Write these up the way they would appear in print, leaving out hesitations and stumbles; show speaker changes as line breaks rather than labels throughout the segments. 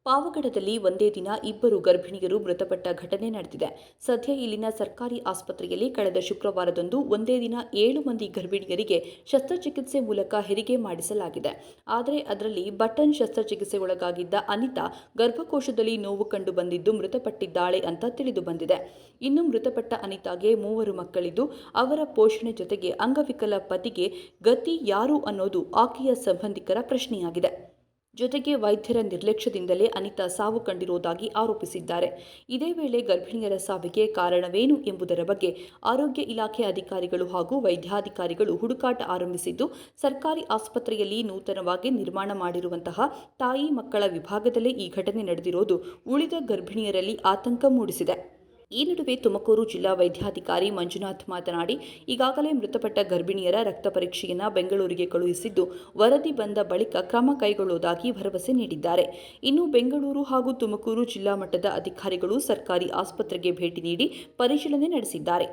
ಪಾವಗಡದಲ್ಲಿ ಒಂದೇ ದಿನ ಇಬ್ಬರು ಗರ್ಭಿಣಿಯರು ಮೃತಪಟ್ಟ ಘಟನೆ ನಡೆದಿದೆ. ಸದ್ಯ ಇಲ್ಲಿನ ಸರ್ಕಾರಿ ಆಸ್ಪತ್ರೆಯಲ್ಲಿ ಕಳೆದ ಶುಕ್ರವಾರದಂದು ಒಂದೇ ದಿನ 7 ಮಂದಿ ಗರ್ಭಿಣಿಯರಿಗೆ ಶಸ್ತ್ರಚಿಕಿತ್ಸೆ ಮೂಲಕ ಹೆರಿಗೆ ಮಾಡಿಸಲಾಗಿದೆ. ಆದರೆ ಅದರಲ್ಲಿ ಬಟನ್ ಶಸ್ತ್ರಚಿಕಿತ್ಸೆಗೊಳಗಾಗಿದ್ದ ಅನಿತಾ ಗರ್ಭಕೋಶದಲ್ಲಿ ನೋವು ಕಂಡು ಬಂದಿದ್ದು ಮೃತಪಟ್ಟಿದ್ದಾಳೆ ಅಂತ ತಿಳಿದು ಬಂದಿದೆ. ಇನ್ನು ಮೃತಪಟ್ಟ ಅನಿತಾಗೆ 3 ಮಕ್ಕಳಿದ್ದು ಅವರ ಪೋಷಣೆ ಜೊತೆಗೆ ಅಂಗವಿಕಲ ಪತಿಗೆ ಗತಿ ಯಾರು ಅನ್ನೋದು ಆಕೆಯ ಸಂಬಂಧಿಕರ ಪ್ರಶ್ನೆಯಾಗಿದೆ. ಜೊತೆಗೆ ವೈದ್ಯರ ನಿರ್ಲಕ್ಷ್ಯದಿಂದಲೇ ಅನಿತಾ ಸಾವು ಕಂಡಿರುವುದಾಗಿ ಆರೋಪಿಸಿದ್ದಾರೆ. ಇದೇ ವೇಳೆ ಗರ್ಭಿಣಿಯರ ಸಾವಿಗೆ ಕಾರಣವೇನು ಎಂಬುದರ ಬಗ್ಗೆ ಆರೋಗ್ಯ ಇಲಾಖೆ ಅಧಿಕಾರಿಗಳು ಹಾಗೂ ವೈದ್ಯಾಧಿಕಾರಿಗಳು ಹುಡುಕಾಟ ಆರಂಭಿಸಿದ್ದು, ಸರ್ಕಾರಿ ಆಸ್ಪತ್ರೆಯಲ್ಲಿ ನೂತನವಾಗಿ ನಿರ್ಮಾಣ ಮಾಡಿರುವಂತಹ ತಾಯಿ ಮಕ್ಕಳ ವಿಭಾಗದಲ್ಲೇ ಈ ಘಟನೆ ನಡೆದಿರುವುದು ಉಳಿದ ಗರ್ಭಿಣಿಯರಲ್ಲಿ ಆತಂಕ ಮೂಡಿಸಿದೆ. ಈ ನಡುವೆ ತುಮಕೂರು ಜಿಲ್ಲಾ ವೈದ್ಯಾಧಿಕಾರಿ ಮಂಜುನಾಥ್ ಮಾತನಾಡಿ, ಈಗಾಗಲೇ ಮೃತಪಟ್ಟ ಗರ್ಭಿಣಿಯರ ರಕ್ತ ಪರೀಕ್ಷೆಯನ್ನು ಬೆಂಗಳೂರಿಗೆ ಕಳುಹಿಸಿದ್ದು, ವರದಿ ಬಂದ ಬಳಿಕ ಕ್ರಮ ಕೈಗೊಳ್ಳುವುದಾಗಿ ಭರವಸೆ ನೀಡಿದ್ದಾರೆ. ಇನ್ನು ಬೆಂಗಳೂರು ಹಾಗೂ ತುಮಕೂರು ಜಿಲ್ಲಾ ಮಟ್ಟದ ಅಧಿಕಾರಿಗಳು ಸರ್ಕಾರಿ ಆಸ್ಪತ್ರೆಗೆ ಭೇಟಿ ನೀಡಿ ಪರಿಶೀಲನೆ ನಡೆಸಿದ್ದಾರೆ.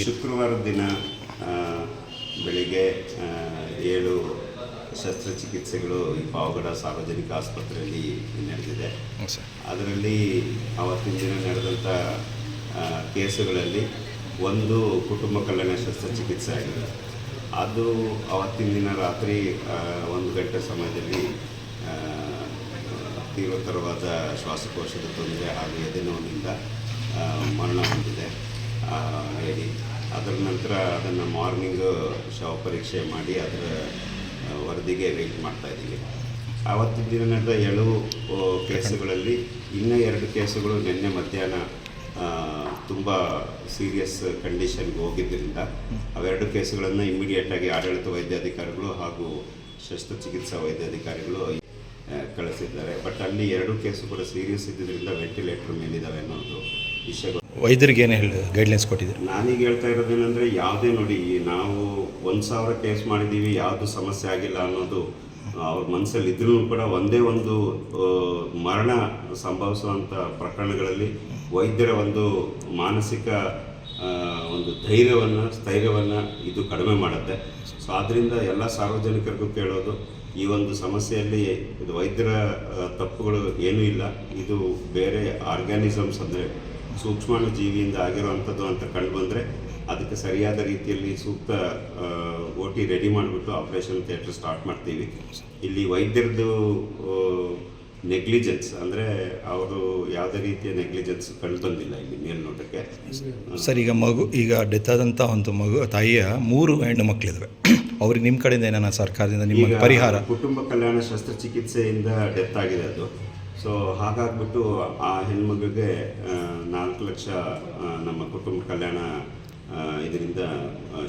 ಶುಕ್ರವಾರ ದಿನ ಬೆಳಿಗ್ಗೆ 7 ಶಸ್ತ್ರಚಿಕಿತ್ಸೆಗಳು ಈ ಪಾವಗಡ ಸಾರ್ವಜನಿಕ ಆಸ್ಪತ್ರೆಯಲ್ಲಿ ನಡೆದಿದೆ. ಅದರಲ್ಲಿ ಅವತ್ತಿನ ದಿನ ನಡೆದಂಥ ಕೇಸುಗಳಲ್ಲಿ ಒಂದು ಕುಟುಂಬ ಕಲ್ಯಾಣ ಶಸ್ತ್ರಚಿಕಿತ್ಸೆ ಆಗಿದೆ. ಅದು ಅವತ್ತಿನ ದಿನ ರಾತ್ರಿ 1 ಗಂಟೆ ಸಮಯದಲ್ಲಿ ತೀವ್ರತರವಾದ ಶ್ವಾಸಕೋಶದ ತೊಂದರೆ ಹಾಗೂ ಎದೆನೋವಿನಿಂದ ಮರಣ ಹೊಂದಿದೆ ಹೇಳಿ. ಅದರ ನಂತರ ಅದನ್ನು ಮಾರ್ನಿಂಗ್ ಶವ ಪರೀಕ್ಷೆ ಮಾಡಿ ಅದರ ವರದಿಗೆ ವೇಟ್ ಮಾಡ್ತಾಯಿದ್ದೀವಿ. ಆವತ್ತಿನ ದಿನ ನಡೆದ 7 ಕೇಸುಗಳಲ್ಲಿ ಇನ್ನೂ 2 ಕೇಸುಗಳು ನಿನ್ನೆ ಮಧ್ಯಾಹ್ನ ತುಂಬ ಸೀರಿಯಸ್ ಕಂಡೀಷನ್ಗೆ ಹೋಗಿದ್ದರಿಂದ ಅವೆರಡು ಕೇಸುಗಳನ್ನು ಇಮ್ಮಿಡಿಯೇಟಾಗಿ ಆಡಳಿತ ವೈದ್ಯಾಧಿಕಾರಿಗಳು ಹಾಗೂ ಶಸ್ತ್ರಚಿಕಿತ್ಸಾ ವೈದ್ಯಾಧಿಕಾರಿಗಳು ಕಳಿಸಿದ್ದಾರೆ. ಬಟ್ ಅಲ್ಲಿ 2 ಕೇಸು ಕೂಡ ಸೀರಿಯಸ್ ಇದ್ದಿದ್ದರಿಂದ ವೆಂಟಿಲೇಟರ್ ಮೇಲಿದ್ದಾವೆ ಅನ್ನೋದು ವಿಷಯ.
ವೈದ್ಯರಿಗೆ ಏನು ಗೈಡ್ಲೈನ್ಸ್ ಕೊಟ್ಟಿದ್ದೀರಿ?
ನಾನೀಗ ಹೇಳ್ತಾ ಇರೋದೇನೆಂದರೆ, ಯಾವುದೇ ನೋಡಿ, ನಾವು 1000 ಕೇಸ್ ಮಾಡಿದ್ದೀವಿ, ಯಾವುದು ಸಮಸ್ಯೆ ಆಗಿಲ್ಲ ಅನ್ನೋದು ಅವ್ರ ಮನಸ್ಸಲ್ಲಿ ಇದ್ರೂ ಕೂಡ ಒಂದೇ ಒಂದು ಮರಣ ಸಂಭವಿಸುವಂಥ ಪ್ರಕರಣಗಳಲ್ಲಿ ವೈದ್ಯರ ಒಂದು ಮಾನಸಿಕ ಒಂದು ಸ್ಥೈರ್ಯವನ್ನು ಇದು ಕಡಿಮೆ ಮಾಡುತ್ತೆ. ಸೊ ಆದ್ದರಿಂದ ಎಲ್ಲ ಸಾರ್ವಜನಿಕರಿಗೂ ಕೇಳೋದು, ಈ ಒಂದು ಸಮಸ್ಯೆಯಲ್ಲಿ ಇದು ವೈದ್ಯರ ತಪ್ಪುಗಳು ಏನೂ ಇಲ್ಲ. ಇದು ಬೇರೆ ಆರ್ಗ್ಯಾನಿಸಮ್ಸ್ ಅಂದರೆ ಸೂಕ್ಷ್ಮಾಣು ಜೀವಿಯಿಂದ ಆಗಿರುವಂಥದ್ದು ಅಂತ ಕಂಡು ಬಂದರೆ ಅದಕ್ಕೆ ಸರಿಯಾದ ರೀತಿಯಲ್ಲಿ ಸೂಕ್ತ OT ರೆಡಿ ಮಾಡಿಬಿಟ್ಟು ಆಪರೇಷನ್ ಥಿಯೇಟರ್ ಸ್ಟಾರ್ಟ್ ಮಾಡ್ತೀವಿ. ಇಲ್ಲಿ ವೈದ್ಯರದ್ದು ನೆಗ್ಲಿಜೆನ್ಸ್ ಅಂದರೆ ಅವರು ಯಾವುದೇ ರೀತಿಯ ನೆಗ್ಲಿಜೆನ್ಸ್ ಕಂಡು ಬಂದಿಲ್ಲ ಇಲ್ಲಿ ಮೇಲ್ನೋಟಕ್ಕೆ.
ಸರ್, ಈಗ ಡೆತ್ ಆದಂಥ ಒಂದು ತಾಯಿಯ 3 ಹೆಣ್ಣು ಮಕ್ಕಳಿದ್ದಾವೆ. ಅವ್ರಿಗೆ ನಿಮ್ಮ ಕಡೆಯಿಂದ ಏನಾನ ಸರ್ಕಾರದಿಂದ ನಿಮ್ಮ ಪರಿಹಾರ?
ಕುಟುಂಬ ಕಲ್ಯಾಣ ಶಸ್ತ್ರಚಿಕಿತ್ಸೆಯಿಂದ ಡೆತ್ ಆಗಿದೆ ಅದು. ಸೊ ಹಾಗಾಗ್ಬಿಟ್ಟು ಆ ಹೆಣ್ಮಗಳಿಗೆ 4 ಲಕ್ಷ ನಮ್ಮ ಕುಟುಂಬ ಕಲ್ಯಾಣ ಇದರಿಂದ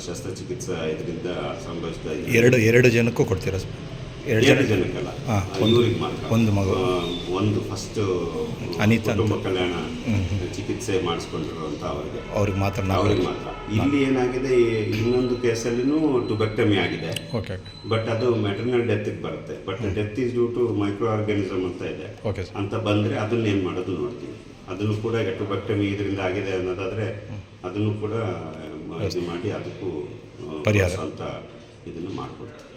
ಶಸ್ತ್ರಚಿಕಿತ್ಸಾ ಇದರಿಂದ ಸಂಭವಿಸ್ತಾ ಇದೆ.
ಎರಡು ಜನಕ್ಕೂ ಕೊಡ್ತೀರಾ ಸರ್?
2 ಜನಕ್ಕಲ್ಲ, ಇವ್ರಿಗೆ ಮಾತ್ರ.
ಒಂದು ಮಗು,
ಒಂದು ಫಸ್ಟ್
ಅನಿತಾ
ಕುಟುಂಬ ಕಲ್ಯಾಣ ಚಿಕಿತ್ಸೆ ಮಾಡಿಸ್ಕೊಂಡಿರುವಂಥ ಅವ್ರಿಗೆ ಮಾತ್ರ. ಇಲ್ಲಿ ಏನಾಗಿದೆ, ಇನ್ನೊಂದು ಕೇಸಲ್ಲಿನೂ ಟುಬೆಕ್ಟಮಿ ಆಗಿದೆ. ಬಟ್ ಅದು ಮೆಟರ್ನಲ್ ಡೆತ್ಗೆ ಬರುತ್ತೆ. But death is due to microorganism ಅಂತ ಇದೆ ಅಂತ ಬಂದರೆ ಅದನ್ನು ಏನು ಮಾಡೋದು ನೋಡ್ತೀವಿ. ಅದನ್ನು ಕೂಡ ಟುಬೆಕ್ಟಮಿ ಇದರಿಂದ ಆಗಿದೆ ಅನ್ನೋದಾದರೆ ಅದನ್ನು ಕೂಡ ಇದು ಮಾಡಿ ಅದಕ್ಕೂ ಪರಿಹಾರ ಅಂತ ಇದನ್ನು ಮಾಡಿಕೊಡ್ತೀವಿ.